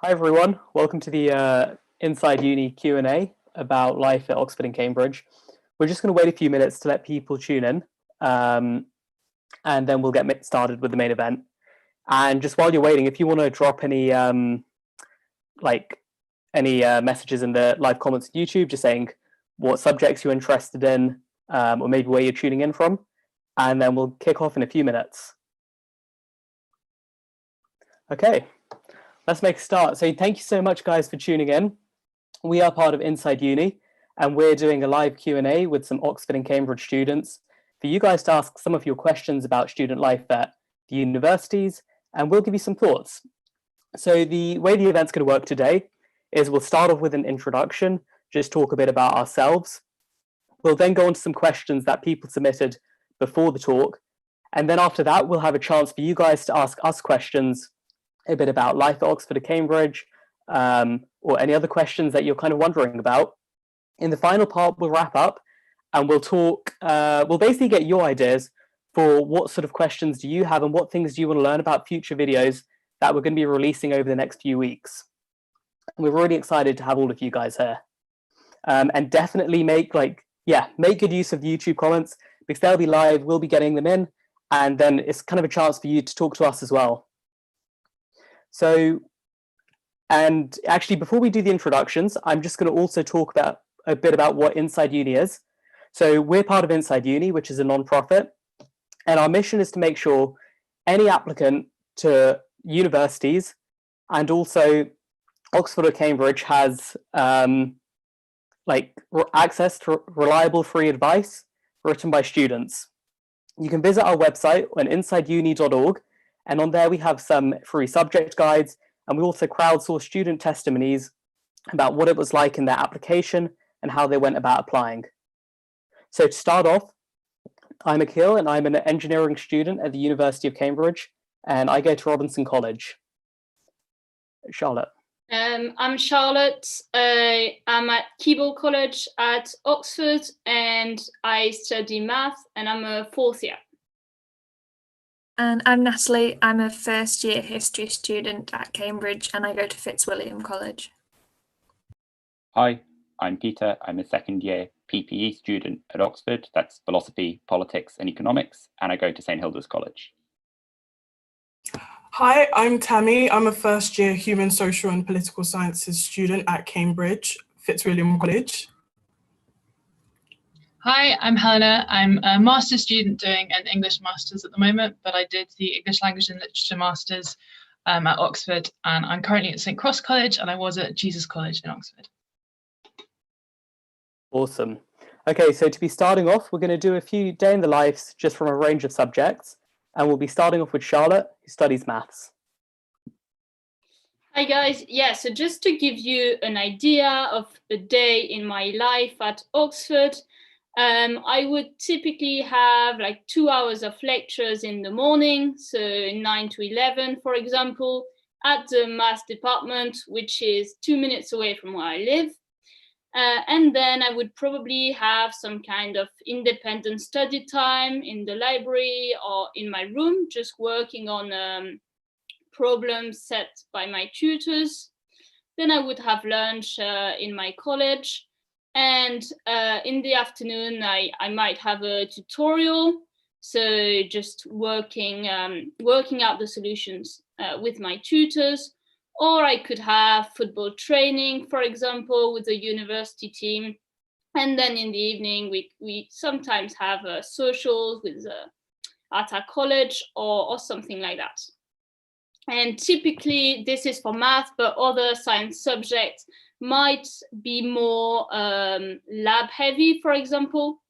Hi everyone, welcome to the Inside Uni Q&A about life at Oxford and Cambridge. We're just going to wait a few minutes to let people tune in, and then we'll get started with the main event. And just while you're waiting, if you want to drop any messages in the live comments on YouTube, just saying what subjects you're interested in, or maybe where you're tuning in from, and then we'll kick off in a few minutes. Okay. Let's make a start. So thank you so much, guys, for tuning in. We are part of Inside Uni, and we're doing a live Q&A with some Oxford and Cambridge students for you guys to ask some of your questions about student life at the universities, and we'll give you some thoughts. So the way the event's going to work today is we'll start off with an introduction, just talk a bit about ourselves. We'll then go on to some questions that people submitted before the talk, and then after that, we'll have a chance for you guys to ask us questions a bit about life at Oxford or Cambridge, or any other questions that you're kind of wondering about. In the final part, we'll wrap up and we'll talk, we'll basically get your ideas for what sort of questions do you have and what things do you want to learn about future videos that we're going to be releasing over the next few weeks. And we're really excited to have all of you guys here. And definitely make good use of the YouTube comments because they'll be live, we'll be getting them in, and then it's kind of a chance for you to talk to us as well. So, and actually, before we do the introductions, I'm just going to also talk about a bit about what Inside Uni is. So we're part of Inside Uni, which is a non-profit, and our mission is to make sure any applicant to universities and also Oxford or Cambridge has access to reliable free advice written by students. You can visit our website on insideuni.org. And on there, we have some free subject guides, and we also crowdsource student testimonies about what it was like in their application and how they went about applying. So to start off, I'm Akil, and I'm an engineering student at the University of Cambridge, and I go to Robinson College. Charlotte. I'm Charlotte. I'm at Keble College at Oxford, and I study math, and I'm a fourth year. And I'm Natalie. I'm a first year history student at Cambridge and I go to Fitzwilliam College. Hi, I'm Peter. I'm a second year PPE student at Oxford. That's philosophy, politics and economics, and I go to St Hilda's College. Hi, I'm Tami. I'm a first year human, social and political sciences student at Cambridge, Fitzwilliam College. Hi, I'm Helena. I'm a master's student doing an English master's at the moment, but I did the English language and literature master's at Oxford, and I'm currently at St Cross College, and I was at Jesus College in Oxford. Awesome. Okay, so to be starting off, we're going to do a few day in the lives just from a range of subjects, and we'll be starting off with Charlotte, who studies maths. Hi guys, yeah, so just to give you an idea of a day in my life at Oxford, I would typically have like 2 hours of lectures in the morning, so 9 to 11, for example, at the maths department, which is 2 minutes away from where I live. And then I would probably have some kind of independent study time in the library or in my room, just working on problems set by my tutors. Then I would have lunch in my college. And in the afternoon, I might have a tutorial, so just working out the solutions with my tutors, or I could have football training, for example, with the university team. And then in the evening, we sometimes have socials with at our college or something like that. And typically this is for math, but other science subjects might be more lab heavy, for example,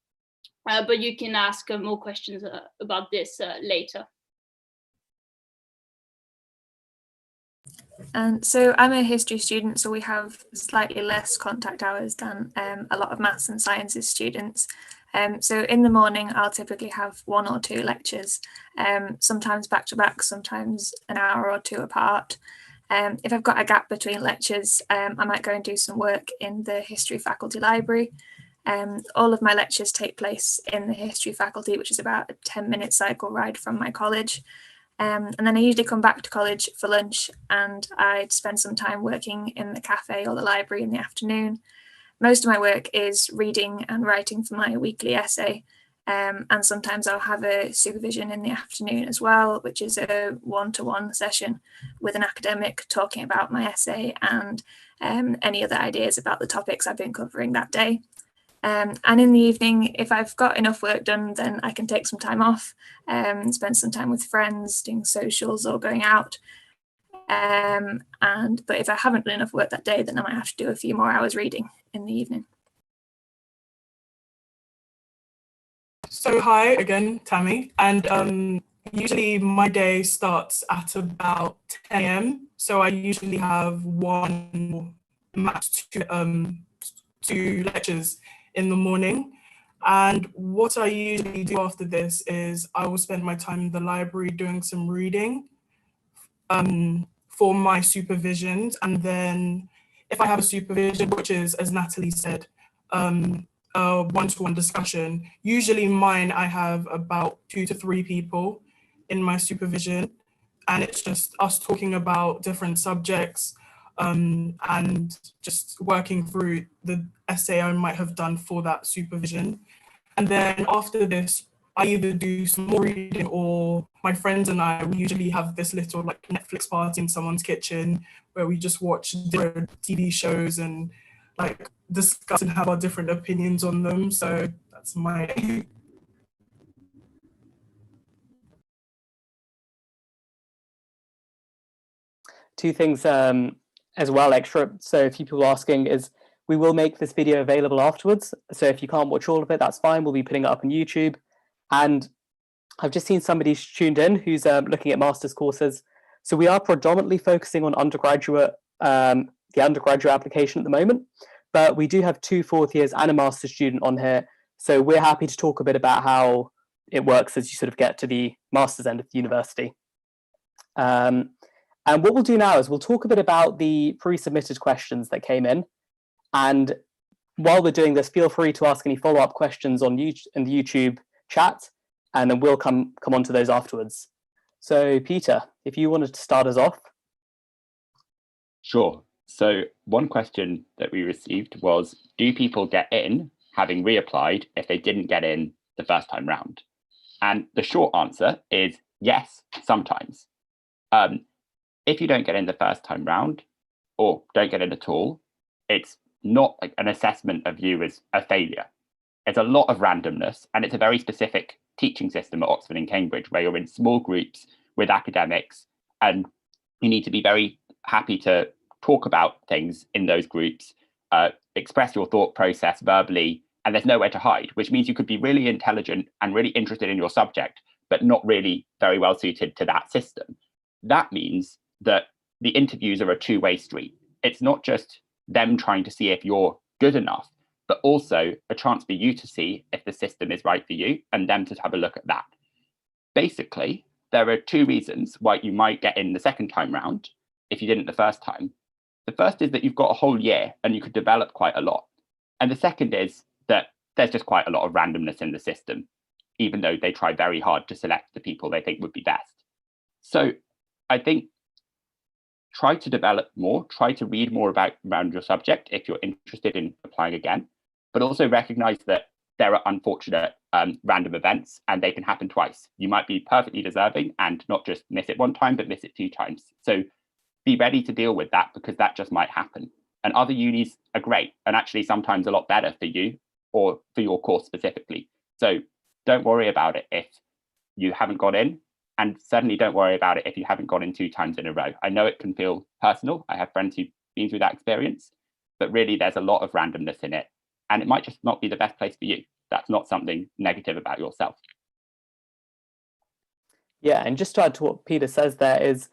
but you can ask more questions about this later. And so I'm a history student, so we have slightly less contact hours than a lot of maths and sciences students. So in the morning, I'll typically have 1 or 2 lectures, sometimes back to back, sometimes an hour or 2 apart. If I've got a gap between lectures, I might go and do some work in the history faculty library. All of my lectures take place in the history faculty, which is about a 10-minute cycle ride from my college. And then I usually come back to college for lunch, and I'd spend some time working in the cafe or the library in the afternoon. Most of my work is reading and writing for my weekly essay, and sometimes I'll have a supervision in the afternoon as well, which is a one-to-one session with an academic talking about my essay and any other ideas about the topics I've been covering that day. And in the evening, if I've got enough work done, then I can take some time off, spend some time with friends, doing socials or going out. But if I haven't done enough work that day, then I might have to do a few more hours reading in the evening. So hi again, Tami. And usually my day starts at about 10 a.m. So I usually have one, max two lectures in the morning. And what I usually do after this is I will spend my time in the library doing some reading for my supervisions. And then if I have a supervision, which is, as Natalie said, a one-to-one discussion, usually mine, I have about 2 to 3 people in my supervision. And it's just us talking about different subjects, and just working through the essay I might have done for that supervision. And then after this, I either do some more reading, or my friends and I, we usually have this little like Netflix party in someone's kitchen where we just watch different TV shows and like discuss and have our different opinions on them. So that's my Two things as well extra. So if people are asking, is we will make this video available afterwards. So if you can't watch all of it, that's fine. We'll be putting it up on YouTube. And I've just seen somebody tuned in who's looking at master's courses. So we are predominantly focusing on undergraduate, the undergraduate application at the moment, but we do have 2 4th years and a master's student on here. So we're happy to talk a bit about how it works as you sort of get to the master's end of the university. And what we'll do now is we'll talk a bit about the pre-submitted questions that came in. And while we're doing this, feel free to ask any follow-up questions on in the YouTube chat, and then we'll come on to those afterwards. So Peter, if you wanted to start us off. Sure. So one question that we received was, do people get in having reapplied if they didn't get in the first time round? And the short answer is yes, sometimes. If you don't get in the first time round, or don't get in at all, it's not like an assessment of you as a failure. It's a lot of randomness, and it's a very specific teaching system at Oxford and Cambridge where you're in small groups with academics, and you need to be very happy to talk about things in those groups, express your thought process verbally, and there's nowhere to hide, which means you could be really intelligent and really interested in your subject, but not really very well suited to that system. That means that the interviews are a two-way street. It's not just them trying to see if you're good enough, but also a chance for you to see if the system is right for you and them to have a look at that. Basically, there are 2 reasons why you might get in the second time round if you didn't the first time. The first is that you've got a whole year and you could develop quite a lot. And the second is that there's just quite a lot of randomness in the system, even though they try very hard to select the people they think would be best. So I think try to develop more, try to read more around your subject if you're interested in applying again, but also recognize that there are unfortunate random events and they can happen twice. You might be perfectly deserving and not just miss it 1 time, but miss it 2 times. So be ready to deal with that, because that just might happen. And other unis are great and actually sometimes a lot better for you or for your course specifically. So don't worry about it if you haven't got in. And certainly don't worry about it if you haven't got in 2 times in a row. I know it can feel personal. I have friends who've been through that experience, but really there's a lot of randomness in it. And it might just not be the best place for you. That's not something negative about yourself. Yeah, and just to add to what Peter says there is,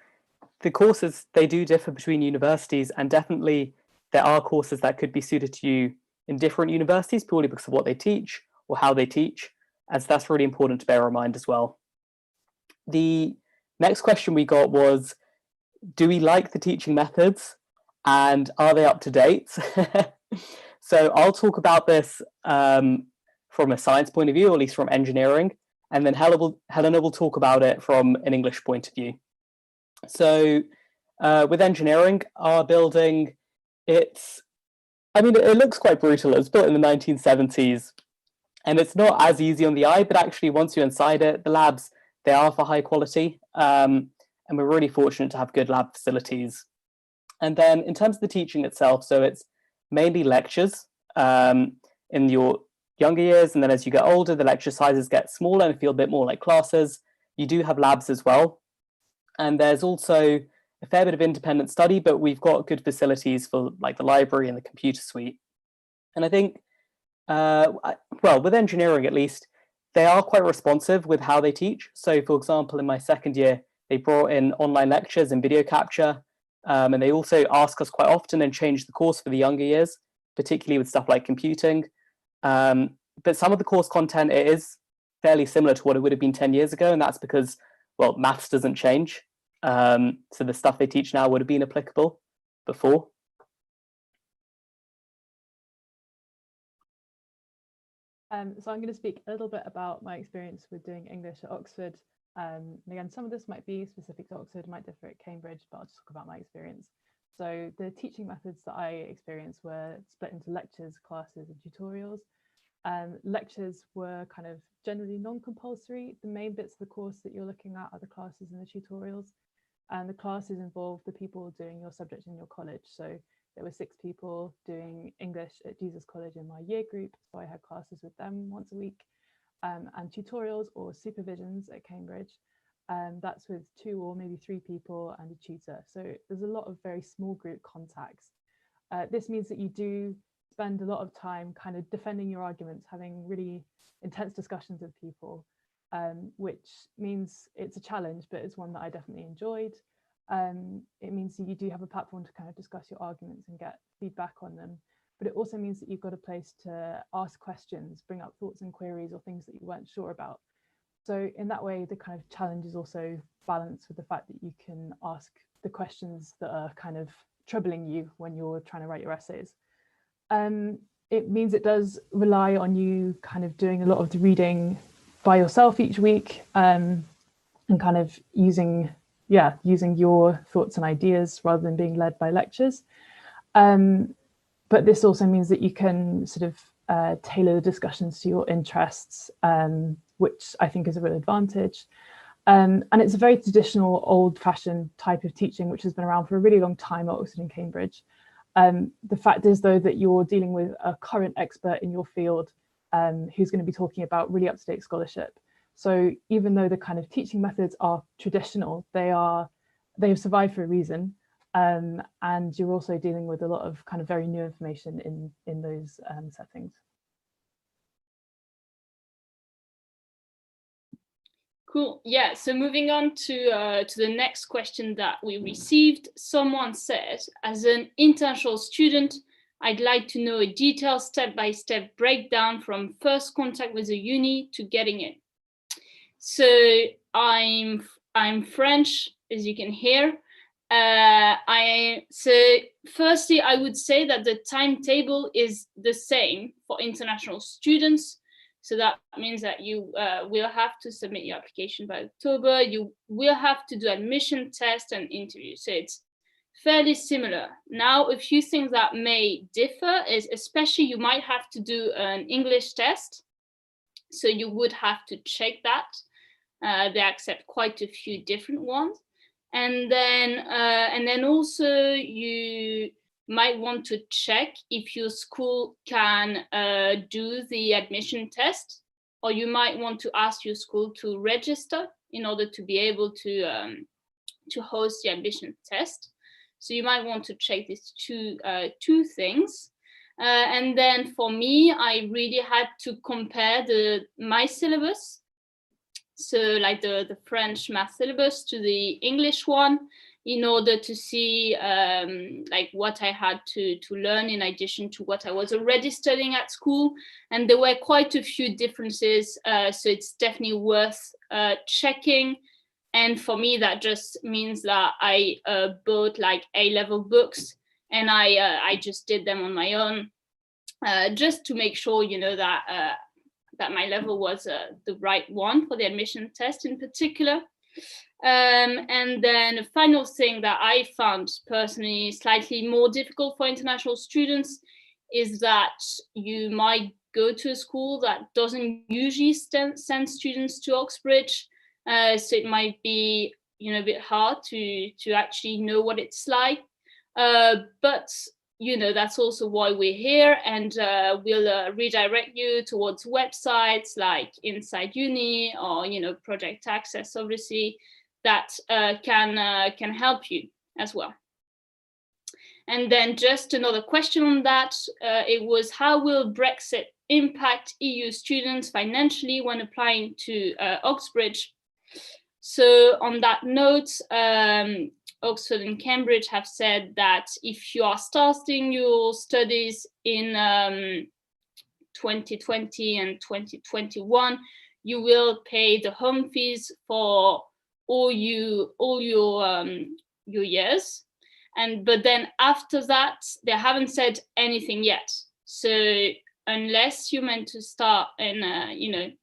the courses, they do differ between universities, and definitely there are courses that could be suited to you in different universities purely because of what they teach or how they teach, as that's really important to bear in mind as well. The next question we got was, do we like the teaching methods and are they up to date? So I'll talk about this from a science point of view, or at least from engineering. and then Helena will talk about it from an English point of view. So with engineering, our building, it looks quite brutal. It was built in the 1970s, and it's not as easy on the eye, but actually once you're inside it, the labs, they are for high quality, and we're really fortunate to have good lab facilities. And then in terms of the teaching itself, so it's mainly lectures in your younger years, and then as you get older, the lecture sizes get smaller and feel a bit more like classes. You do have labs as well, and there's also a fair bit of independent study, but we've got good facilities for like the library and the computer suite. And I think, well, with engineering at least, they are quite responsive with how they teach. So for example, in my second year, they brought in online lectures and video capture, and they also ask us quite often and change the course for the younger years, particularly with stuff like computing. But some of the course content, it is fairly similar to what it would have been 10 years ago, and that's because, well, maths doesn't change. So the stuff they teach now would have been applicable before. So I'm going to speak a little bit about my experience with doing English at Oxford. And again, some of this might be specific to Oxford, might differ at Cambridge, but I'll just talk about my experience. So the teaching methods that I experienced were split into lectures, classes, and tutorials. Lectures were kind of generally non-compulsory. The main bits of the course that you're looking at are the classes and the tutorials. And the classes involve the people doing your subject in your college. So there were 6 people doing English at Jesus College in my year group, so I had classes with them once a week. And tutorials or supervisions at Cambridge, that's with 2 or maybe 3 people and a tutor. So there's a lot of very small group contacts. This means that you do spend a lot of time kind of defending your arguments, having really intense discussions with people, which means it's a challenge, but it's one that I definitely enjoyed. It means that you do have a platform to kind of discuss your arguments and get feedback on them. But it also means that you've got a place to ask questions, bring up thoughts and queries or things that you weren't sure about. So in that way, the kind of challenge is also balanced with the fact that you can ask the questions that are kind of troubling you when you're trying to write your essays. It means it does rely on you kind of doing a lot of the reading by yourself each week, and kind of using your thoughts and ideas rather than being led by lectures. But this also means that you can sort of tailor the discussions to your interests, which I think is a real advantage. And it's a very traditional, old-fashioned type of teaching, which has been around for a really long time at Oxford and Cambridge. The fact is, though, that you're dealing with a current expert in your field who's going to be talking about really up-to-date scholarship. So even though the kind of teaching methods are traditional, they have survived for a reason. And you're also dealing with a lot of kind of very new information in those settings. Cool. Yeah. So moving on to the next question that we received, someone said, as an international student, I'd like to know a detailed step-by-step breakdown from first contact with the uni to getting in. So I'm French, as you can hear. So firstly, I would say that the timetable is the same for international students. So that means that you will have to submit your application by October. You will have to do admission test and interview. So it's fairly similar. Now, a few things that may differ is, especially you might have to do an English test. So you would have to check that. They accept quite a few different ones. And then also you might want to check if your school can do the admission test, or you might want to ask your school to register in order to be able to host the admission test. So you might want to check these two things. And then for me, I really had to compare my syllabus. So like the French math syllabus to the English one, in order to see like what I had to learn in addition to what I was already studying at school. And there were quite a few differences. So it's definitely worth checking. And for me, that just means that I bought like A-level books, and I just did them on my own, just to make sure, you know, that that my level was the right one for the admission test in particular. And then a final thing that I found personally slightly more difficult for international students is that you might go to a school that doesn't usually send students to Oxbridge. So it might be, a bit hard to actually know what it's like. But that's also why we're here, and we'll redirect you towards websites like InsideUni or Project Access, obviously, that can help you as well. And then just another question on that, it was, how will Brexit impact EU students financially when applying to Oxbridge? So on that note, Oxford and Cambridge have said that if you are starting your studies in 2020 and 2021, you will pay the home fees for all your years. But then after that, they haven't said anything yet. So unless you're meant to start in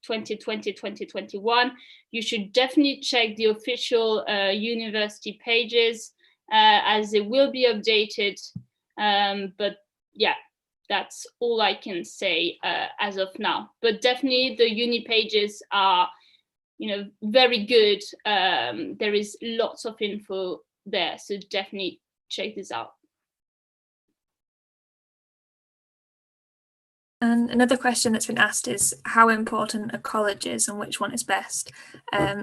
2020, 2021, you should definitely check the official university pages as they will be updated. But yeah, that's all I can say as of now. But definitely the uni pages are very good. There is lots of info there, so definitely check this out. And another question that's been asked is how important a college is and which one is best,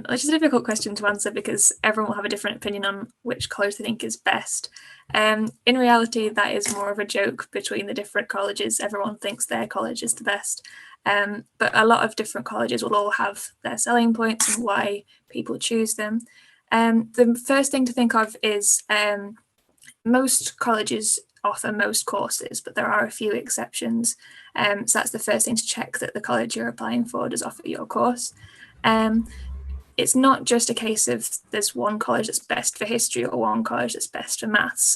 which is a difficult question to answer because everyone will have a different opinion on which college they think is best. In reality, that is more of a joke between the different colleges. Everyone thinks their college is the best, but a lot of different colleges will all have their selling points and why people choose them. The first thing to think of is most colleges offer most courses, but there are a few exceptions. So that's the first thing to check, that the college you're applying for does offer your course. It's not just a case of there's one college that's best for history or one college that's best for maths.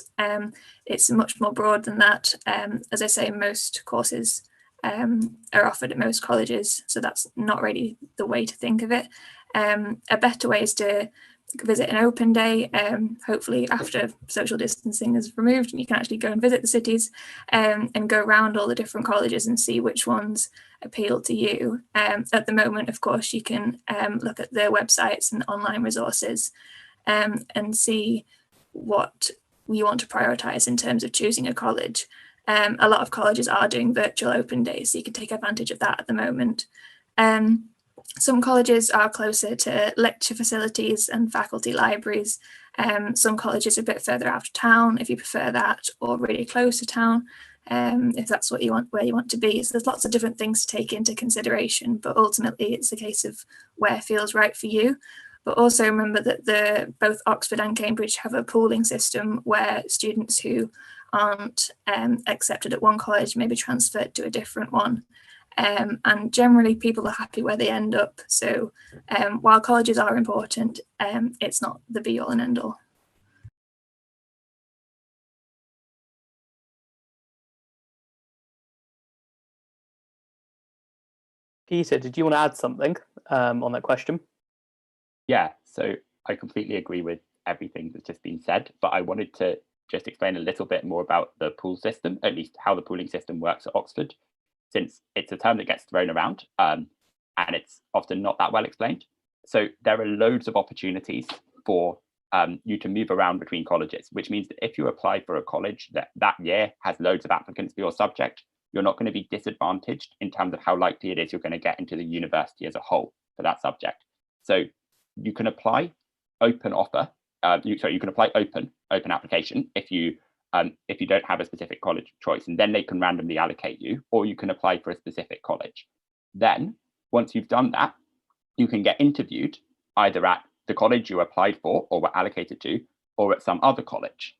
It's much more broad than that. As I say, most courses are offered at most colleges, so that's not really the way to think of it. A better way is to visit an open day, hopefully after social distancing is removed and you can actually go and visit the cities and go around all the different colleges and see which ones appeal to you. At the moment, of course, you can look at their websites and online resources and see what you want to prioritise in terms of choosing a college. A lot of colleges are doing virtual open days, so you can take advantage of that at the moment. Some colleges are closer to lecture facilities and faculty libraries. Some colleges are a bit further out of town, if you prefer that, or really close to town, if that's what you want, where you want to be. So there's lots of different things to take into consideration, but ultimately it's a case of where feels right for you. But also remember that both Oxford and Cambridge have a pooling system where students who aren't accepted at one college may be transferred to a different one. And generally people are happy where they end up. So while colleges are important, it's not the be all and end all. Peter, did you want to add something on that question? Yeah, so I completely agree with everything that's just been said, but I wanted to just explain a little bit more about the pool system, at least how the pooling system works at Oxford, since it's a term that gets thrown around and it's often not that well explained. So there are loads of opportunities for you to move around between colleges, which means that if you apply for a college that year has loads of applicants for your subject, you're not going to be disadvantaged in terms of how likely it is you're going to get into the university as a whole for that subject. So you can apply open offer, you can apply open application if you don't have a specific college choice, and then they can randomly allocate you, or you can apply for a specific college. Then once you've done that, you can get interviewed either at the college you applied for or were allocated to, or at some other college.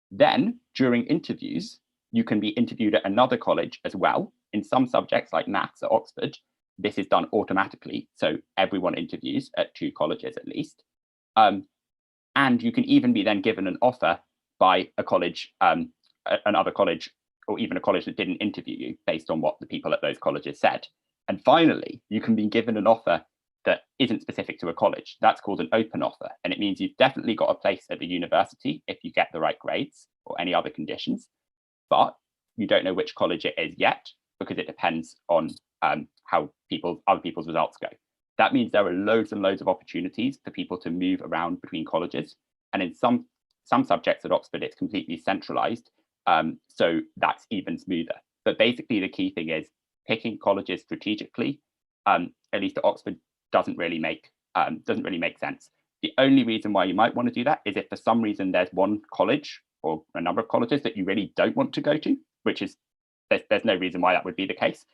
Then during interviews, you can be interviewed at another college as well. In some subjects like maths at Oxford, this is done automatically, so everyone interviews at 2 colleges at least. And you can even be then given an offer by a college, another college, or even a college that didn't interview you based on what the people at those colleges said. And finally, you can be given an offer that isn't specific to a college. That's called an open offer. And it means you've definitely got a place at the university if you get the right grades or any other conditions, but you don't know which college it is yet because it depends on how other people's results go. That means there are loads and loads of opportunities for people to move around between colleges. And in some subjects at Oxford, it's completely centralized. So that's even smoother. But basically the key thing is picking colleges strategically, at least at Oxford, doesn't really make sense. The only reason why you might want to do that is if for some reason there's one college or a number of colleges that you really don't want to go to, which is, there's no reason why that would be the case.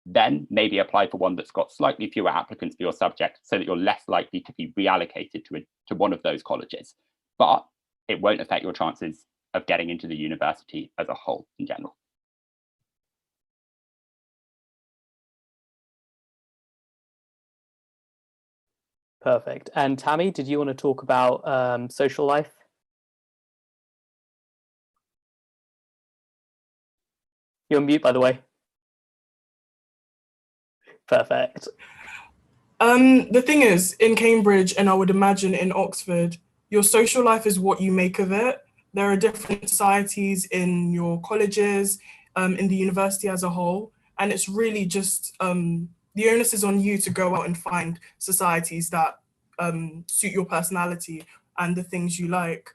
Then maybe apply for one that's got slightly fewer applicants for your subject so that you're less likely to be reallocated to one of those colleges. But it won't affect your chances of getting into the university as a whole in general. Perfect. And Tami, did you want to talk about social life? You're on mute, by the way. Perfect. The thing is, in Cambridge, and I would imagine in Oxford, your social life is what you make of it. There are different societies in your colleges, in the university as a whole, and it's really just, the onus is on you to go out and find societies that suit your personality and the things you like.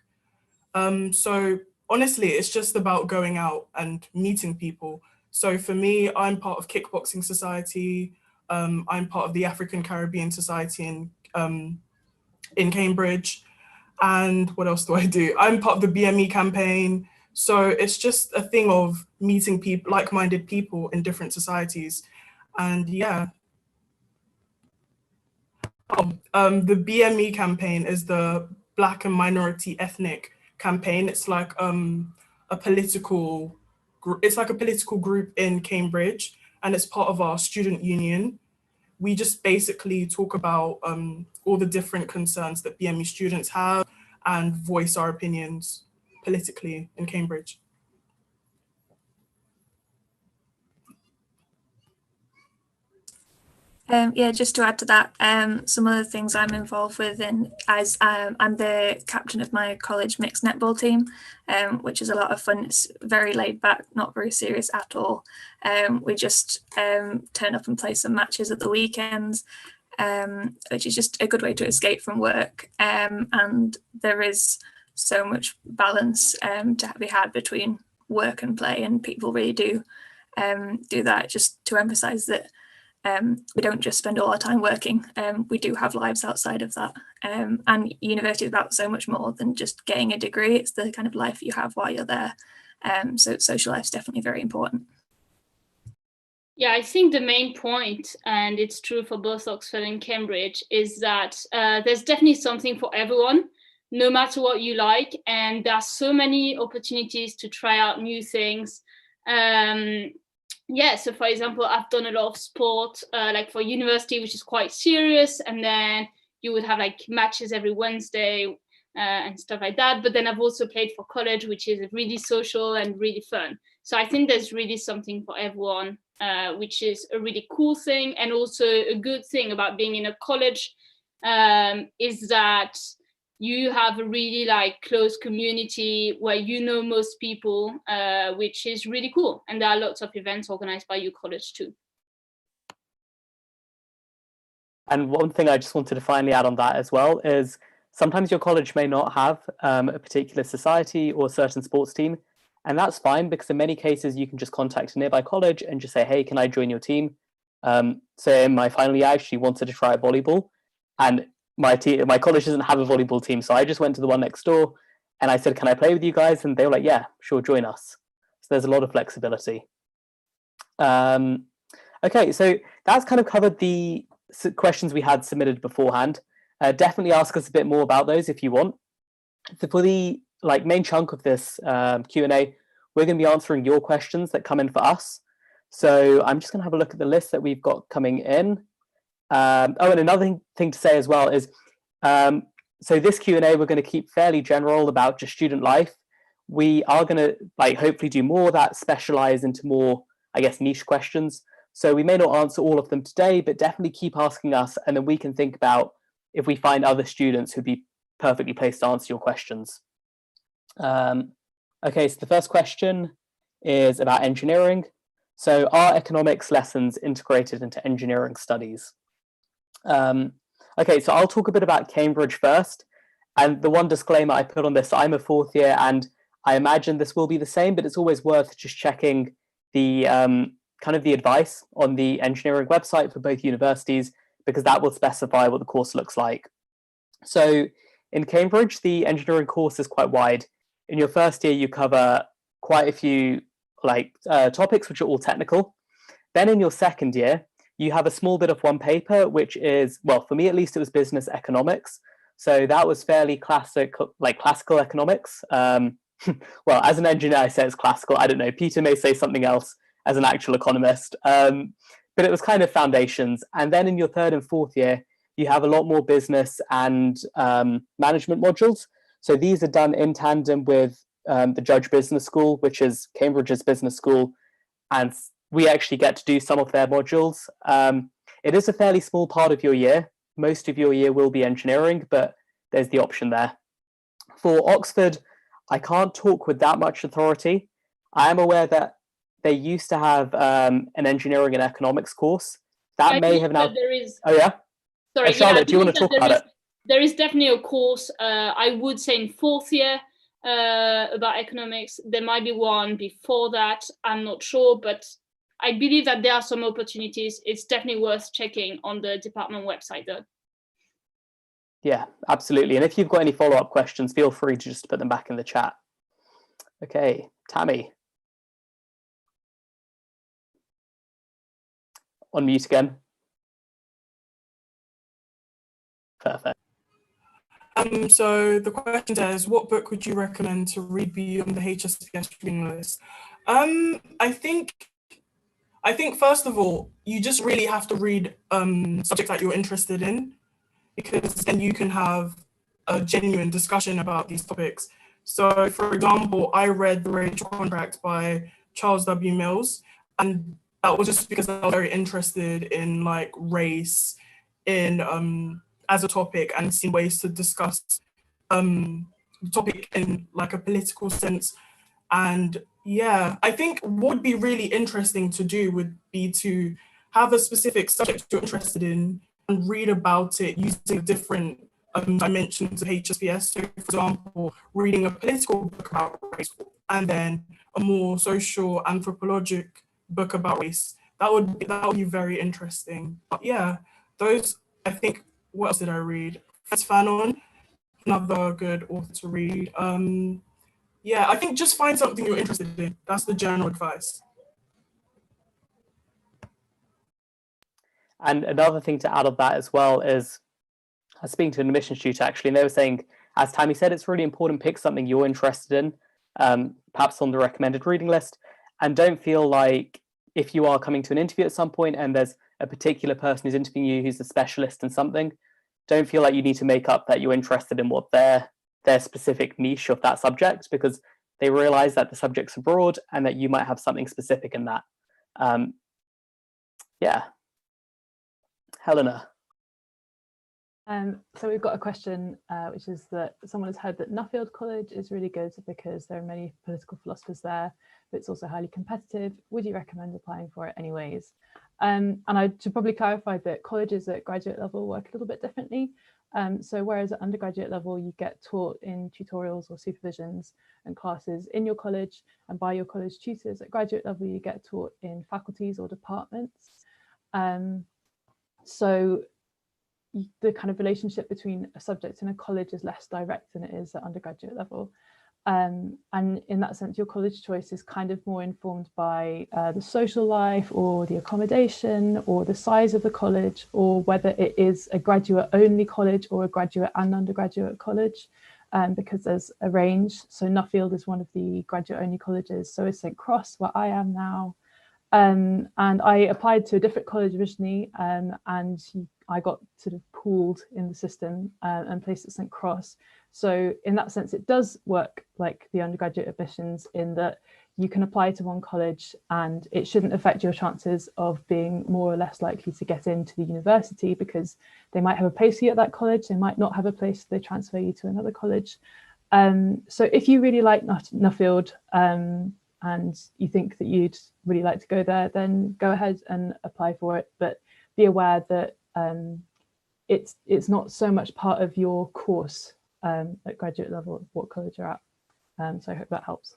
So honestly, it's just about going out and meeting people. So for me, I'm part of Kickboxing Society. I'm part of the African Caribbean Society in Cambridge. And what else do I do? I'm part of the BME campaign. So it's just a thing of meeting people, like-minded people in different societies. And yeah. The BME campaign is the Black and Minority Ethnic campaign. It's like a political group in Cambridge, and it's part of our student union. We just basically talk about all the different concerns that BME students have and voice our opinions politically in Cambridge. Yeah, just to add to that, some of the things I'm involved with as I'm the captain of my college mixed netball team, which is a lot of fun. It's very laid back, not very serious at all. We just turn up and play some matches at the weekends, which is just a good way to escape from work. And there is so much balance to be had between work and play, and people really do that, just to emphasize that we don't just spend all our time working. We do have lives outside of that. And university is about so much more than just getting a degree. It's the kind of life you have while you're there. So social life is definitely very important. Yeah, I think the main point, and it's true for both Oxford and Cambridge, is that there's definitely something for everyone, no matter what you like. And there are so many opportunities to try out new things. Yeah, so for example, I've done a lot of sport, like for university, which is quite serious. And then you would have like matches every Wednesday and stuff like that. But then I've also played for college, which is really social and really fun. So I think there's really something for everyone, which is a really cool thing. And also a good thing about being in a college is that you have a really like close community where you know most people, which is really cool. And there are lots of events organized by your college too. And one thing I just wanted to finally add on that as well is sometimes your college may not have a particular society or certain sports team. And that's fine, because in many cases you can just contact a nearby college and just say, hey, can I join your team? So in my final year, I actually wanted to try volleyball, and my college doesn't have a volleyball team. So I just went to the one next door and I said, can I play with you guys? And they were like, yeah, sure, join us. So there's a lot of flexibility. Okay, so that's kind of covered the questions we had submitted beforehand. Definitely ask us a bit more about those if you want. For the main chunk of this Q&A, we're going to be answering your questions that come in for us. So I'm just going to have a look at the list that we've got coming in. And another thing to say as well is, so this Q&A we're going to keep fairly general about just student life. We are going to hopefully do more that specialize into more, I guess, niche questions. So we may not answer all of them today, but definitely keep asking us, and then we can think about if we find other students who'd be perfectly placed to answer your questions. Okay, so the first question is about engineering. So are economics lessons integrated into engineering studies? Okay, so I'll talk a bit about Cambridge first. And the one disclaimer I put on this, I'm a fourth year and I imagine this will be the same, but it's always worth just checking the kind of the advice on the engineering website for both universities, because that will specify what the course looks like. So in Cambridge, the engineering course is quite wide. In your first year, you cover quite a few topics which are all technical. Then in your second year, you have a small bit of one paper, which is, well, for me at least, it was business economics. So that was fairly classical economics. Well, as an engineer, I say it's classical. I don't know. Peter may say something else as an actual economist. But it was kind of foundations. And then in your third and fourth year, you have a lot more business and management modules. So these are done in tandem with the Judge Business School, which is Cambridge's business school. And we actually get to do some of their modules. It is a fairly small part of your year. Most of your year will be engineering, but there's the option there. For Oxford, I can't talk with that much authority. I am aware that they used to have an engineering and economics course. That may have now... There is... Oh, yeah? Sorry, Charlotte, do you want to talk about it? There is definitely a course, I would say in fourth year, about economics. There might be one before that, I'm not sure, but I believe that there are some opportunities. It's definitely worth checking on the department website though. Yeah, absolutely. And if you've got any follow-up questions, feel free to just put them back in the chat. Okay, Tami. On mute again. Perfect. So the question is, what book would you recommend to read beyond the HSPS reading list? I think first of all, you just really have to read subjects that you're interested in, because then you can have a genuine discussion about these topics. So for example, I read The Racial Contract by Charles W. Mills, and that was just because I was very interested in like race in as a topic, and seeing ways to discuss the topic in like a political sense. And yeah, I think what would be really interesting to do would be to have a specific subject you're interested in and read about it using different dimensions of HSPS. So, for example, reading a political book about race and then a more social anthropologic book about race. That would be very interesting. But yeah, those, I think, what else did I read? Fanon, another good author to read. Yeah, I think just find something you're interested in. That's the general advice. And another thing to add on that as well is, I was speaking to an admissions tutor actually, and they were saying, as Tami said, it's really important to pick something you're interested in, perhaps on the recommended reading list, and don't feel like if you are coming to an interview at some point and there's a particular person who's interviewing you who's a specialist in something, don't feel like you need to make up that you're interested in what their specific niche of that subject, because they realize that the subjects are broad and that you might have something specific in that. Yeah. Helena. So we've got a question, which is that someone has heard that Nuffield College is really good because there are many political philosophers there, but it's also highly competitive. Would you recommend applying for it anyways? And I should probably clarify that colleges at graduate level work a little bit differently. So whereas at undergraduate level, you get taught in tutorials or supervisions and classes in your college and by your college tutors, at graduate level, you get taught in faculties or departments. So the kind of relationship between a subject and a college is less direct than it is at undergraduate level. And in that sense, your college choice is kind of more informed by the social life or the accommodation or the size of the college, or whether it is a graduate only college or a graduate and undergraduate college, because there's a range. So Nuffield is one of the graduate only colleges. So is St. Cross, where I am now. And I applied to a different college originally, and I got sort of pooled in the system and placed at St. Cross. So in that sense, it does work like the undergraduate admissions in that you can apply to one college and it shouldn't affect your chances of being more or less likely to get into the university, because they might have a place for you at that college, they might not have a place, so they transfer you to another college. So if you really like Nuffield and you think that you'd really like to go there, then go ahead and apply for it. But be aware that it's not so much part of your course at graduate level, what college you're at. So I hope that helps.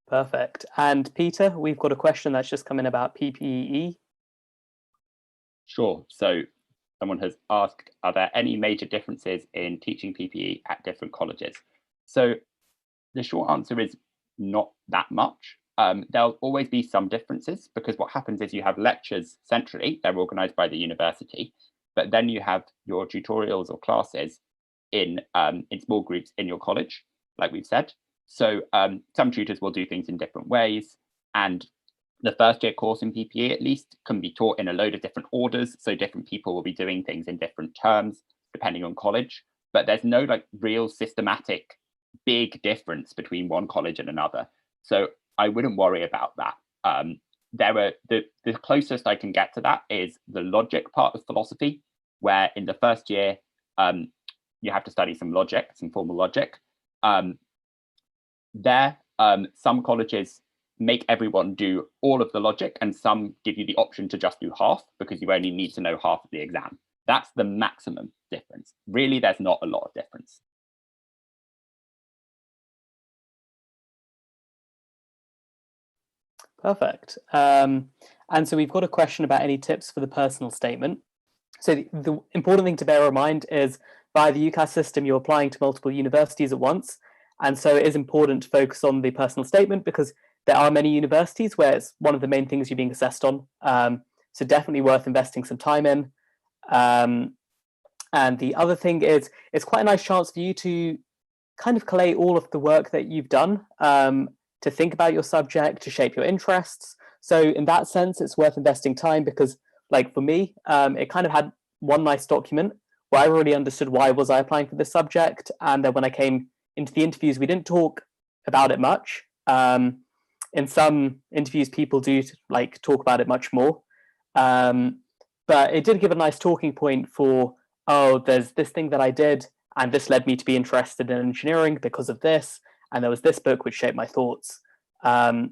Perfect. And Peter, we've got a question that's just come in about PPE. Sure. So someone has asked, are there any major differences in teaching PPE at different colleges? So the short answer is not that much. There'll always be some differences, because what happens is you have lectures centrally, they're organised by the university, but then you have your tutorials or classes in small groups in your college, like we've said. So some tutors will do things in different ways, and the first year course in PPE at least can be taught in a load of different orders. So different people will be doing things in different terms, depending on college, but there's no like real systematic big difference between one college and another. So I wouldn't worry about that. The closest I can get to that is the logic part of philosophy, where in the first year, you have to study some logic, some formal logic. Some colleges make everyone do all of the logic, and some give you the option to just do half, because you only need to know half of the exam. That's the maximum difference. Really, there's not a lot of difference. Perfect. And so we've got a question about any tips for the personal statement. So the important thing to bear in mind is via the UCAS system, you're applying to multiple universities at once. And so it is important to focus on the personal statement, because there are many universities where it's one of the main things you're being assessed on. So definitely worth investing some time in. And the other thing is, it's quite a nice chance for you to kind of collate all of the work that you've done, to think about your subject, to shape your interests. So in that sense, it's worth investing time, because like for me, it kind of had one nice document where I already understood why was I applying for this subject. And then when I came into the interviews, we didn't talk about it much. In some interviews, people do like talk about it much more. But it did give a nice talking point for, oh, there's this thing that I did, and this led me to be interested in engineering because of this. And there was this book which shaped my thoughts. So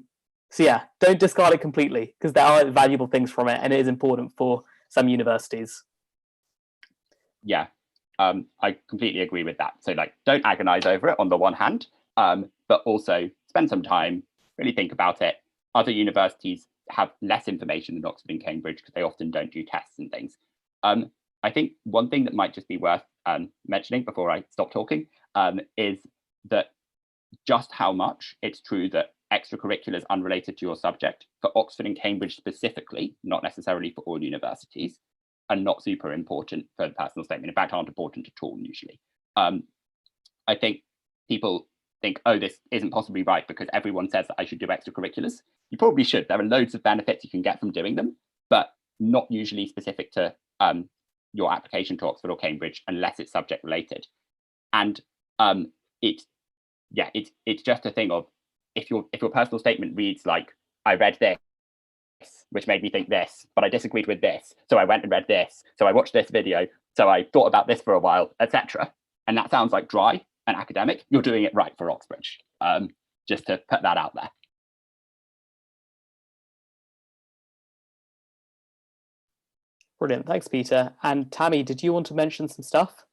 yeah, don't discard it completely, because there are valuable things from it, and it is important for some universities. Yeah, I completely agree with that. So like, don't agonize over it on the one hand, but also spend some time, really think about it. Other universities have less information than Oxford and Cambridge, because they often don't do tests and things. I think one thing that might just be worth mentioning before I stop talking is that just how much it's true that extracurriculars unrelated to your subject for Oxford and Cambridge specifically, not necessarily for all universities, are not super important for the personal statement. In fact, aren't important at all usually. I think people think, oh, this isn't possibly right because everyone says that I should do extracurriculars. You probably should. There are loads of benefits you can get from doing them, but not usually specific to your application to Oxford or Cambridge unless it's subject related. And it's just a thing of, if your personal statement reads like, I read this, which made me think this, but I disagreed with this, so I went and read this, so I watched this video, so I thought about this for a while, etc. And that sounds like dry and academic. You're doing it right for Oxbridge. Just to put that out there. Brilliant, thanks, Peter. And Tami, did you want to mention some stuff?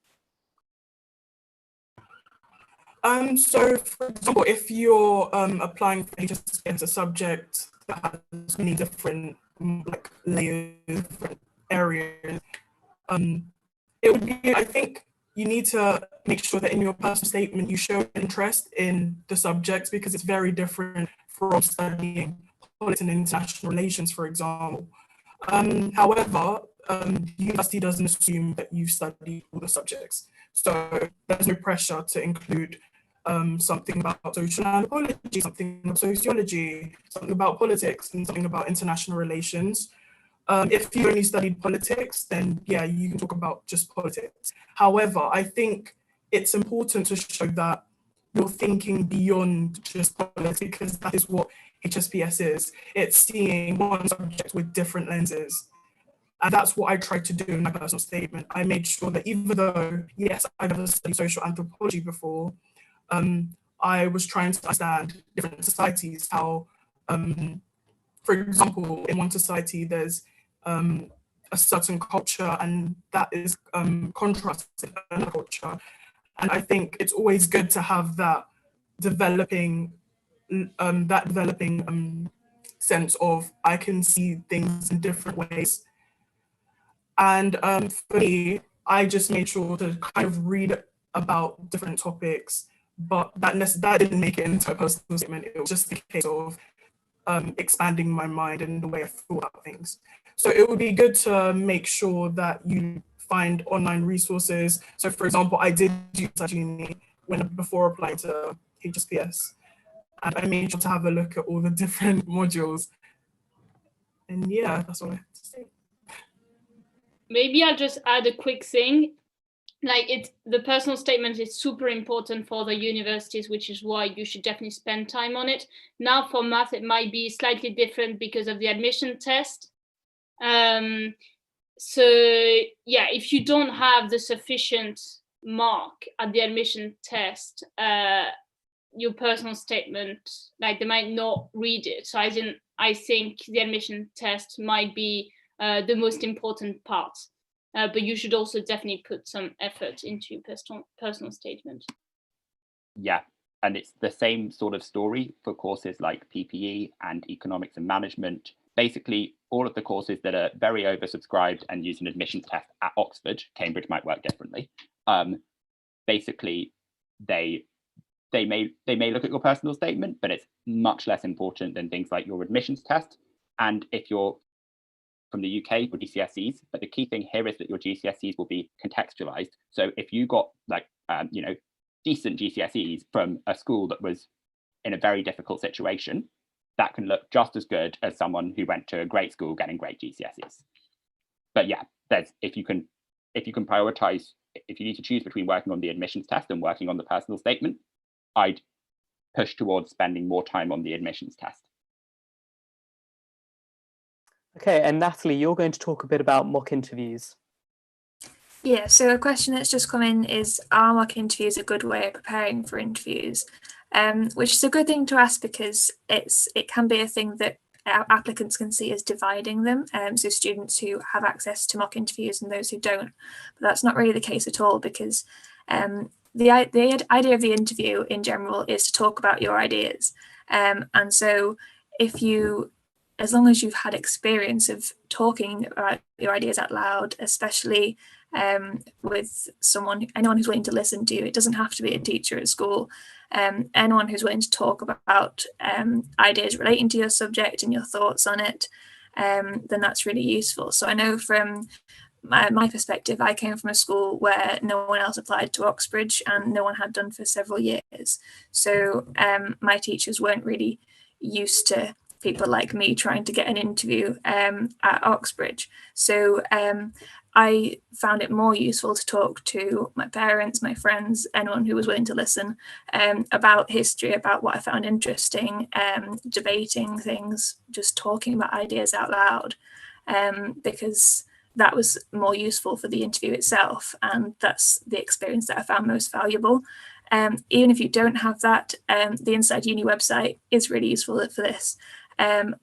So for example, if you're applying for HSPS, a subject that has many different like layers, different areas, it would be, I think you need to make sure that in your personal statement you show interest in the subject, because it's very different from studying politics and international relations, for example. However, the university doesn't assume that you study all the subjects, so there's no pressure to include something about social anthropology, something about sociology, something about politics, and something about international relations. If you only studied politics, then yeah, you can talk about just politics. However, I think it's important to show that you're thinking beyond just politics, because that is what HSPS is. It's seeing one subject with different lenses. And that's what I tried to do in my personal statement. I made sure that even though, yes, I've never studied social anthropology before, I was trying to understand different societies, how, for example, in one society, there's a certain culture, and that is contrasted in another culture. And I think it's always good to have that developing sense of I can see things in different ways. And for me, I just made sure to kind of read about different topics, but that didn't make it into a personal statement. It was just a case of expanding my mind and the way I thought about things. So it would be good to make sure that you find online resources. So for example, I did use InsideUni before applying to HSPS, and I made sure to have a look at all the different modules. And yeah, that's all I have to say. Maybe I'll just add a quick thing. Like the personal statement is super important for the universities, which is why you should definitely spend time on it. Now for math, it might be slightly different because of the admission test. So yeah, if you don't have the sufficient mark at the admission test, your personal statement, like they might not read it. So I think the admission test might be the most important part. But you should also definitely put some effort into your personal statement. Yeah, and it's the same sort of story for courses like PPE and economics and management. Basically, all of the courses that are very oversubscribed and use an admissions test at Oxford, Cambridge might work differently. Basically, they may look at your personal statement, but it's much less important than things like your admissions test. And if you're from the UK for GCSEs, but the key thing here is that your GCSEs will be contextualized. So if you got like, decent GCSEs from a school that was in a very difficult situation, that can look just as good as someone who went to a great school getting great GCSEs. But yeah, if you can prioritize, if you need to choose between working on the admissions test and working on the personal statement, I'd push towards spending more time on the admissions test. Okay, and Natalie, you're going to talk a bit about mock interviews. Yeah, so a question that's just come in is, are mock interviews a good way of preparing for interviews? Which is a good thing to ask because it can be a thing that applicants can see as dividing them. So students who have access to mock interviews and those who don't. But that's not really the case at all, because the idea of the interview in general is to talk about your ideas. And so as long as you've had experience of talking about your ideas out loud, especially with anyone who's willing to listen to you, it doesn't have to be a teacher at school, anyone who's willing to talk about ideas relating to your subject and your thoughts on it, then that's really useful. So I know from my perspective, I came from a school where no one else applied to Oxbridge and no one had done for several years. So my teachers weren't really used to people like me trying to get an interview at Oxbridge. So I found it more useful to talk to my parents, my friends, anyone who was willing to listen about history, about what I found interesting, debating things, just talking about ideas out loud, because that was more useful for the interview itself. And that's the experience that I found most valuable. Even if you don't have that, the InsideUni website is really useful for this.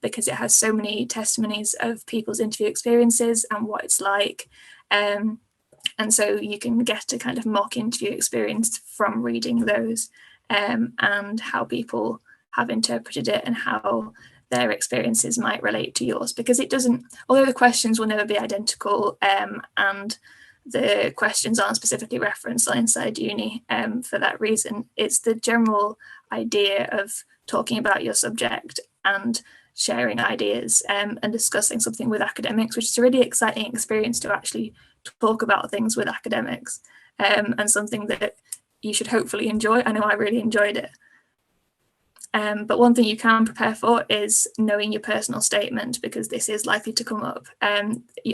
Because it has so many testimonies of people's interview experiences and what it's like. And so you can get a kind of mock interview experience from reading those, and how people have interpreted it and how their experiences might relate to yours. Because although the questions will never be identical, and the questions aren't specifically referenced on InsideUni for that reason, it's the general idea of talking about your subject and sharing ideas and discussing something with academics, which is a really exciting experience to actually talk about things with academics, and something that you should hopefully enjoy. I know I really enjoyed it. But one thing you can prepare for is knowing your personal statement, because this is likely to come up.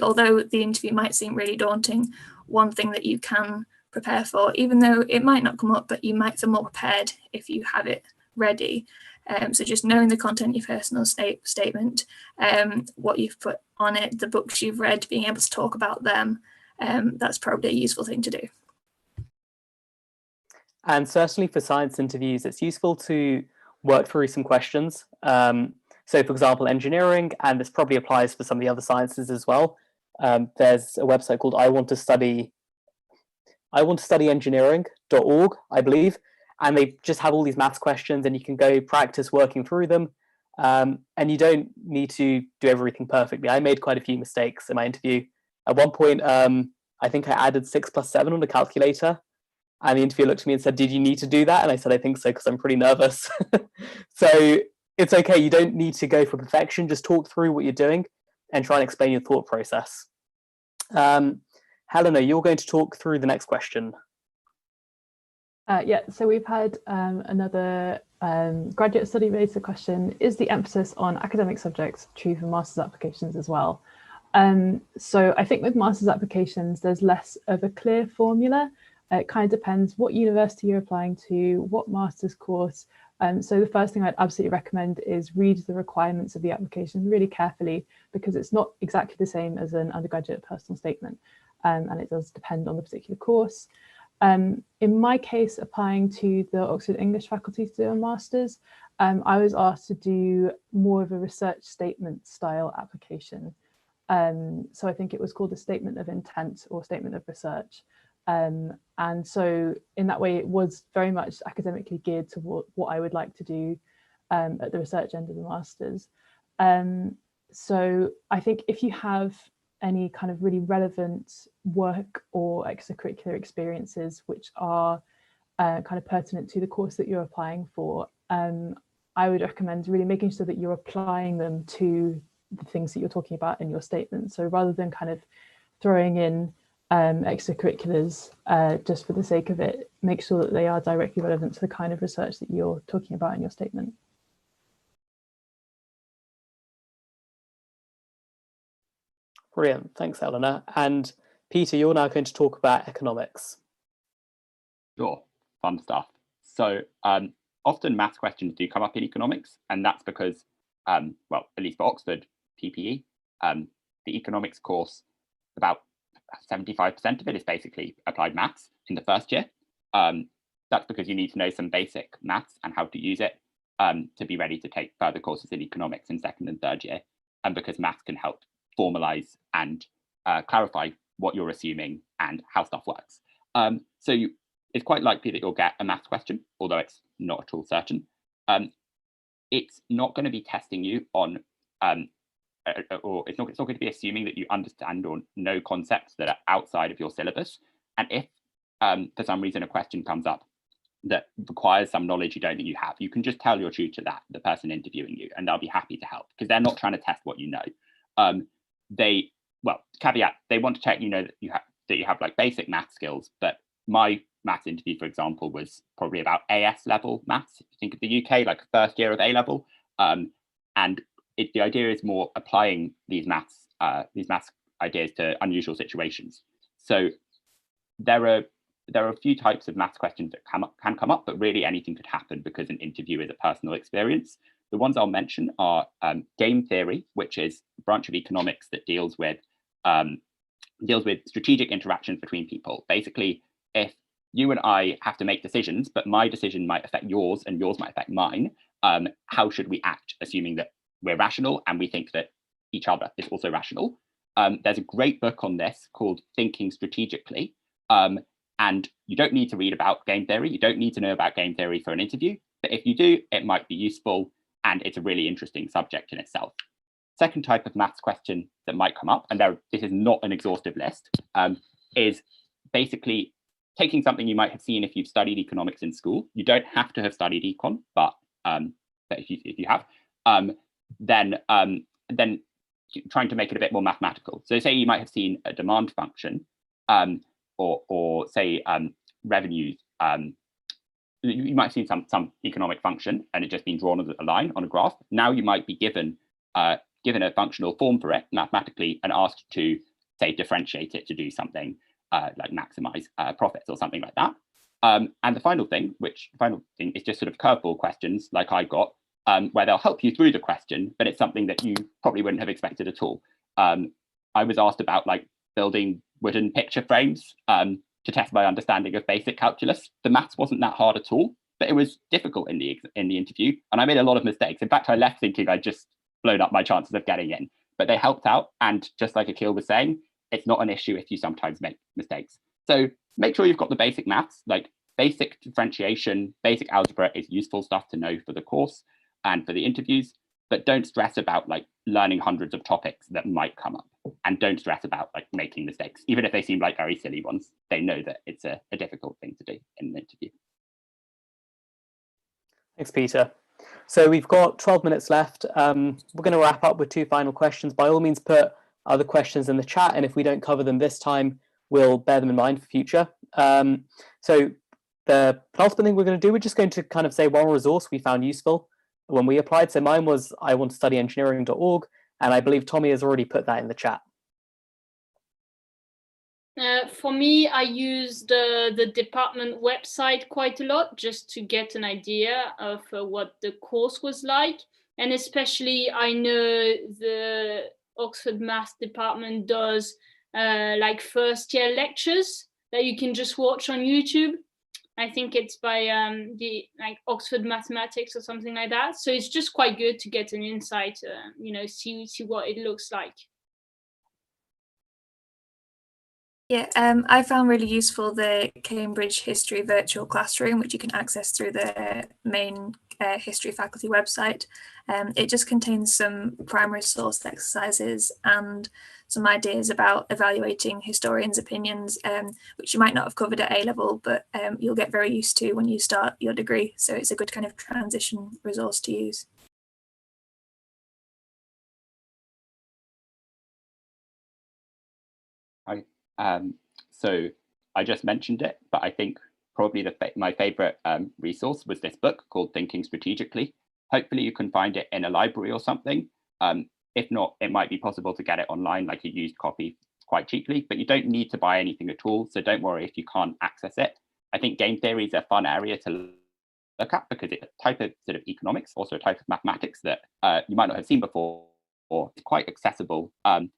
Although the interview might seem really daunting, one thing that you can prepare for, even though it might not come up, but you might feel more prepared if you have it ready. So just knowing the content of your personal statement, what you've put on it, the books you've read, being able to talk about them, that's probably a useful thing to do. And certainly for science interviews, it's useful to work through some questions. So for example, engineering, and this probably applies for some of the other sciences as well. There's a website called I want to study engineering.org, I believe. And they just have all these maths questions, and you can go practice working through them. And you don't need to do everything perfectly. I made quite a few mistakes in my interview. At one point, I think I added 6 + 7 on the calculator. And the interviewer looked at me and said, "Did you need to do that?" And I said, "I think so, because I'm pretty nervous." So it's okay. You don't need to go for perfection. Just talk through what you're doing and try and explain your thought process. Helena, you're going to talk through the next question. Yeah, so we've had another graduate study raise the question, is the emphasis on academic subjects true for master's applications as well? So I think with master's applications, there's less of a clear formula. It kind of depends what university you're applying to, what master's course. So the first thing I'd absolutely recommend is read the requirements of the application really carefully, because it's not exactly the same as an undergraduate personal statement, and it does depend on the particular course. In my case, applying to the Oxford English faculty to do a master's, I was asked to do more of a research statement style application. So I think it was called a statement of intent or statement of research. And so in that way, it was very much academically geared to what I would like to do at the research end of the master's. So I think if you have any kind of really relevant work or extracurricular experiences which are kind of pertinent to the course that you're applying for, I would recommend really making sure that you're applying them to the things that you're talking about in your statement. So rather than kind of throwing in extracurriculars just for the sake of it, make sure that they are directly relevant to the kind of research that you're talking about in your statement. Brilliant, thanks, Helena. And Peter, you're now going to talk about economics. Sure, fun stuff. So often maths questions do come up in economics, and that's because, well, at least for Oxford PPE, the economics course, about 75% of it is basically applied maths in the first year. That's because you need to know some basic maths and how to use it to be ready to take further courses in economics in second and third year, and because maths can help formalize and clarify what you're assuming and how stuff works. So it's quite likely that you'll get a maths question, although it's not at all certain. It's not going to be testing you on, or it's not going to be assuming that you understand or know concepts that are outside of your syllabus. And if for some reason a question comes up that requires some knowledge you don't think you have, you can just tell your tutor that, the person interviewing you, and they'll be happy to help, because they're not trying to test what you know. Well, caveat, they want to check that you have like basic math skills, but my maths interview, for example, was probably about AS level maths. If you think of the UK, like first year of A level, and the idea is more applying these maths ideas to unusual situations. So there are a few types of maths questions that can come up, but really anything could happen because an interview is a personal experience. The ones I'll mention are game theory, which is a branch of economics that deals with strategic interactions between people. Basically, if you and I have to make decisions, but my decision might affect yours and yours might affect mine, how should we act, assuming that we're rational and we think that each other is also rational? There's a great book on this called Thinking Strategically. And you don't need to read about game theory. You don't need to know about game theory for an interview. But if you do, it might be useful. And it's a really interesting subject in itself. Second type of maths question that might come up, and this is not an exhaustive list, is basically taking something you might have seen if you've studied economics in school. You don't have to have studied econ, but if you have, then trying to make it a bit more mathematical. So say you might have seen a demand function, or say revenues you might have seen some economic function and it just been drawn as a line on a graph. Now you might be given a functional form for it mathematically and asked to, say, differentiate it to do something like maximize profits or something like that. And the final thing is just sort of curveball questions like I got, where they'll help you through the question, but it's something that you probably wouldn't have expected at all. I was asked about like building wooden picture frames to test my understanding of basic calculus. The maths wasn't that hard at all, but it was difficult in the interview, and I made a lot of mistakes. In fact, I left thinking I'd just blown up my chances of getting in, but they helped out. And just like Akil was saying, it's not an issue if you sometimes make mistakes. So make sure you've got the basic maths, like basic differentiation, basic algebra is useful stuff to know for the course and for the interviews, but don't stress about like learning hundreds of topics that might come up, and don't stress about like making mistakes, even if they seem like very silly ones. They know that it's a difficult thing to do in an interview. Thanks, Peter. So we've got 12 minutes left. We're going to wrap up with 2 final questions. By all means, put other questions in the chat, and if we don't cover them this time, we'll bear them in mind for future. So the penultimate thing we're going to do, we're just going to kind of say one resource we found useful when we applied. So mine was iwanttostudyengineering.org, and I believe Tami has already put that in the chat. For me, I used the department website quite a lot just to get an idea of what the course was like. And especially, I know the Oxford Maths department does like first year lectures that you can just watch on YouTube. I think it's by the like Oxford Mathematics or something like that. So it's just quite good to get an insight, see what it looks like. Yeah, I found really useful the Cambridge History Virtual Classroom, which you can access through the main history faculty website. It just contains some primary source exercises and some ideas about evaluating historians' opinions, which you might not have covered at A-level, but you'll get very used to when you start your degree. So it's a good kind of transition resource to use. So I just mentioned it, but I think probably my favorite resource was this book called Thinking Strategically. Hopefully you can find it in a library or something. If not, it might be possible to get it online, like a used copy, quite cheaply, but you don't need to buy anything at all. So don't worry if you can't access it. I think game theory is a fun area to look at because it's a type of sort of economics, also a type of mathematics that you might not have seen before. Or it's quite accessible and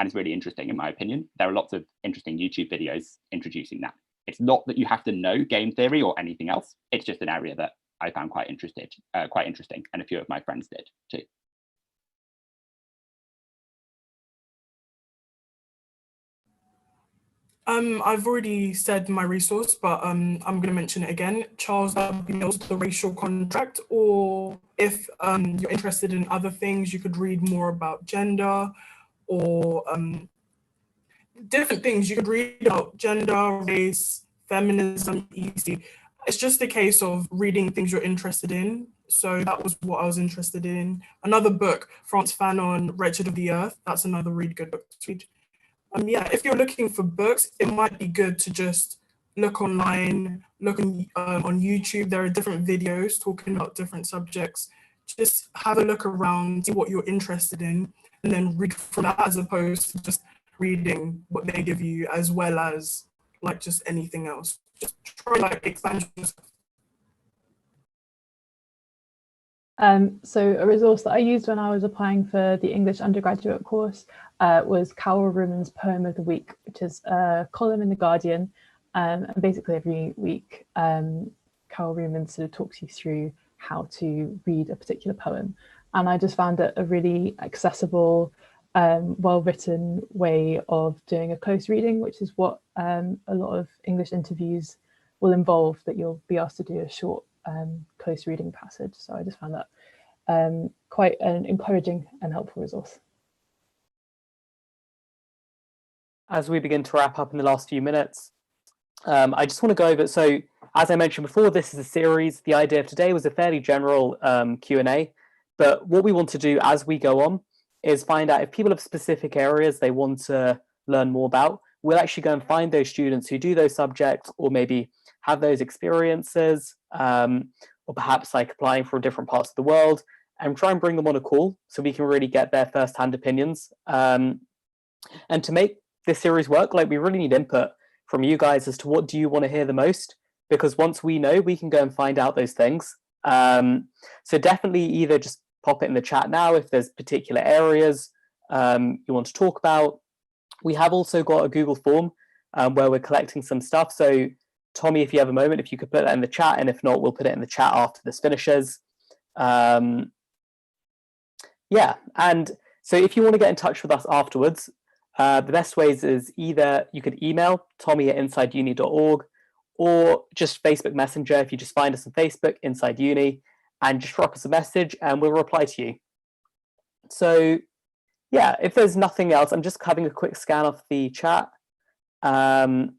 it's really interesting in my opinion. There are lots of interesting YouTube videos introducing that. It's not that you have to know game theory or anything else. It's just an area that I found quite interesting, and a few of my friends did too. I've already said my resource, but I'm going to mention it again. Charles W. Mill's The Racial Contract, or if you're interested in other things, you could read more about gender or different things. You could read about gender, race, feminism, EC. It's just a case of reading things you're interested in. So that was what I was interested in. Another book, Frantz, Fanon, Wretched of the Earth. That's another really good book to read. Yeah, if you're looking for books, it might be good to just look online, look on YouTube. There are different videos talking about different subjects. Just have a look around, see what you're interested in, and then read from that as opposed to just reading what they give you, as well as like just anything else. Just try like expand yourself. So a resource that I used when I was applying for the English undergraduate course was Carol Rumen's Poem of the Week, which is a column in The Guardian. And basically every week, Carol Rumen sort of talks you through how to read a particular poem. And I just found it a really accessible, well-written way of doing a close reading, which is what a lot of English interviews will involve, that you'll be asked to do a short close reading passage. So I just found that quite an encouraging and helpful resource. As we begin to wrap up in the last few minutes, I just want to go over, so as I mentioned before, this is a series. The idea of today was a fairly general Q&A, but what we want to do as we go on is find out if people have specific areas they want to learn more about. We'll actually go and find those students who do those subjects, or maybe have those experiences, or perhaps like applying for different parts of the world, and try and bring them on a call so we can really get their first-hand opinions. And to make this series work, like, we really need input from you guys as to what do you want to hear the most, because once we know, we can go and find out those things. So definitely either just pop it in the chat now if there's particular areas you want to talk about. We have also got a Google form where we're collecting some stuff. So Tommy, if you have a moment, if you could put that in the chat, and if not, we'll put it in the chat after this finishes. Yeah, and so if you want to get in touch with us afterwards, the best ways is either you could email tommy@insideuni.org, or just Facebook Messenger. If you just find us on Facebook, Inside Uni, and just drop us a message and we'll reply to you. So yeah, if there's nothing else, I'm just having a quick scan of the chat. No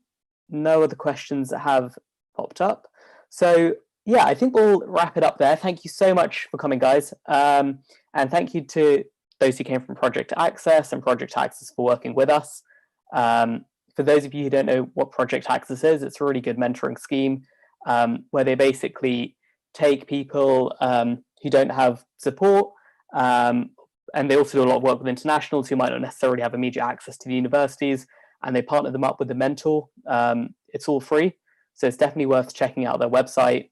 other questions that have popped up. So yeah, I think we'll wrap it up there. Thank you so much for coming, guys. And thank you to those who came from Project Access and Project Access for working with us. For those of you who don't know what Project Access is, it's a really good mentoring scheme where they basically take people who don't have support, and they also do a lot of work with internationals who might not necessarily have immediate access to the universities, and they partner them up with a mentor. It's all free, so it's definitely worth checking out their website.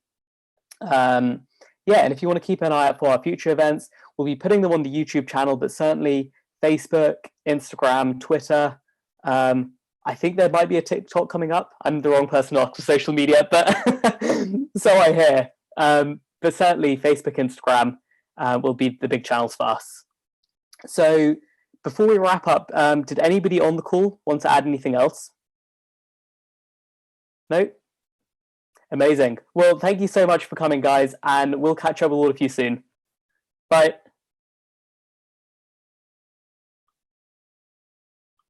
Yeah, and if you want to keep an eye out for our future events, we'll be putting them on the YouTube channel, but certainly Facebook, Instagram, Twitter. I think there might be a TikTok coming up. I'm the wrong person to ask for social media, but so I hear. But certainly Facebook, Instagram will be the big channels for us. So before we wrap up, did anybody on the call want to add anything else? No? Amazing. Well, thank you so much for coming, guys, and we'll catch up with all of you soon. Bye.